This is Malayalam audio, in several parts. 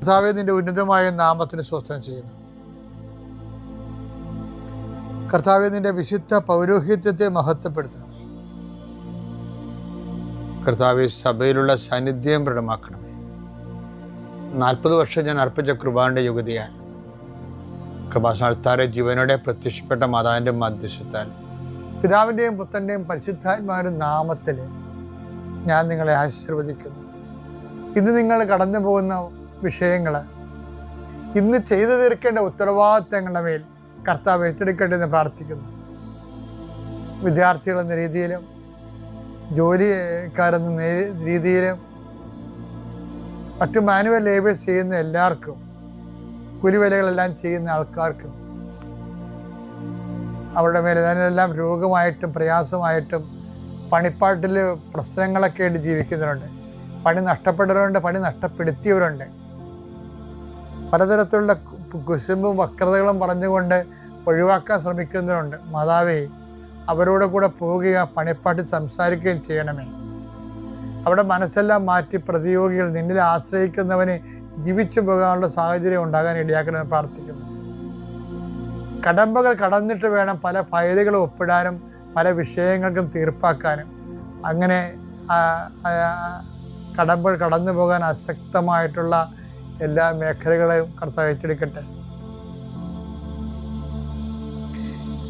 കർത്താവേ, നിന്റെ ഉന്നതമായ നാമത്തിന് സ്വസ്ഥം ചെയ്യുന്നു. കർത്താവേ, നിന്റെ വിശുദ്ധ പൗരോഹിത്യത്തെ മഹത്വപ്പെടുത്തണം. കർത്താവേ, സഭയിലുള്ള സാന്നിധ്യം പ്രകടമാക്കണമേ. 40 വർഷം ഞാൻ അർപ്പിച്ച കൃപാന്റെ യുഗതിയാണ്. കൃപാസനത്താരെ ജീവനോടെ പ്രത്യക്ഷപ്പെട്ട മാതാവിൻ്റെ മധ്യസ്ഥത്താൽ പിതാവിൻ്റെയും പുത്രൻ്റെയും പരിശുദ്ധാത്മാവിൻ്റെ നാമത്തിൽ ഞാൻ നിങ്ങളെ ആശീർവദിക്കുന്നു. ഇന്ന് നിങ്ങൾ കടന്നു പോകുന്ന വിഷയങ്ങൾ, ഇന്ന് ചെയ്തു തീർക്കേണ്ട ഉത്തരവാദിത്തങ്ങളുടെ മേൽ കർത്താവ് ഏറ്റെടുക്കട്ടെ എന്ന് പ്രാർത്ഥിക്കുന്നു. വിദ്യാർത്ഥികളെന്ന രീതിയിലും ജോലിക്കാരെന്ന രീതിയിലും മറ്റു മാനുവൽ ലേബേഴ്സ് ചെയ്യുന്ന എല്ലാവർക്കും, കൂലിവേലകളെല്ലാം ചെയ്യുന്ന ആൾക്കാർക്കും അവരുടെ മേലെല്ലാം രോഗമായിട്ടും പ്രയാസമായിട്ടും പണിപ്പാട്ടിൽ പ്രശ്നങ്ങളൊക്കെ ആയിട്ട് ജീവിക്കുന്നവരുണ്ട്. പണി നഷ്ടപ്പെട്ടവരുണ്ട്, പണി നഷ്ടപ്പെടുത്തിയവരുണ്ട്. പലതരത്തിലുള്ള കുശുമ്പും വക്രതകളും പറഞ്ഞുകൊണ്ട് ഒഴിവാക്കാൻ ശ്രമിക്കുന്നവരുണ്ട്. മാതാവേ, അവരോട് കൂടെ പോവുകയും പണിപ്പാട്ടിൽ സംസാരിക്കുകയും ചെയ്യണമേ. അവിടെ മനസ്സെല്ലാം മാറ്റി പ്രതിയോഗികൾ നിന്നിൽ ആശ്രയിക്കുന്നവന് ജീവിച്ചു പോകാനുള്ള സാഹചര്യം ഉണ്ടാകാൻ ഇടയാക്കണമെന്ന് പ്രാർത്ഥിക്കുന്നു. കടമ്പകൾ കടന്നിട്ട് വേണം പല ഫയലുകളും ഒപ്പിടാനും പല വിഷയങ്ങൾക്കും തീർപ്പാക്കാനും. അങ്ങനെ കടമ്പകൾ കടന്നു പോകാൻ അശക്തമായിട്ടുള്ള എല്ലാ മേഖലകളെയും കർത്താവ് ഏറ്റെടുക്കട്ടെ.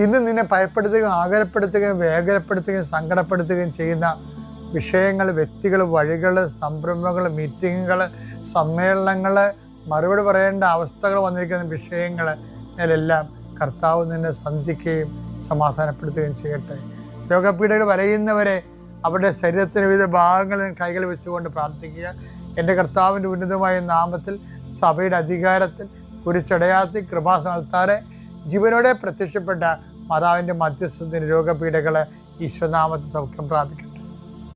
ഇന്ന് നിന്നെ ഭയപ്പെടുത്തുകയും ആകുലപ്പെടുത്തുകയും വേഗരപ്പെടുത്തുകയും സങ്കടപ്പെടുത്തുകയും ചെയ്യുന്ന വിഷയങ്ങൾ, വ്യക്തികൾ, വഴികൾ, സംരംഭങ്ങൾ, മീറ്റിങ്ങുകൾ, സമ്മേളനങ്ങൾ, മറുപടി പറയേണ്ട അവസ്ഥകൾ വന്നിരിക്കുന്ന വിഷയങ്ങൾ ഇതിലെല്ലാം കർത്താവ് നിന്നെ സന്ധിക്കുകയും സമാധാനപ്പെടുത്തുകയും ചെയ്യട്ടെ. രോഗപീഠകൾ വലയുന്നവരെ അവരുടെ ശരീരത്തിന് വിവിധ ഭാഗങ്ങളിൽ കൈകൾ വെച്ചുകൊണ്ട് പ്രാർത്ഥിക്കുക. എൻ്റെ കർത്താവിൻ്റെ ഉന്നതമായ നാമത്തിൽ സഭയുടെ അധികാരത്തിൽ കുരിശടയാത്തി കൃപാസനത്താരെ ജീവനോടെ പ്രത്യക്ഷപ്പെട്ട മാതാവിൻ്റെ മധ്യസ്ഥത്തിന് രോഗപീഠകളെ ഈശ്വരനാമത്തിൽ സൗഖ്യം പ്രാപിക്കും.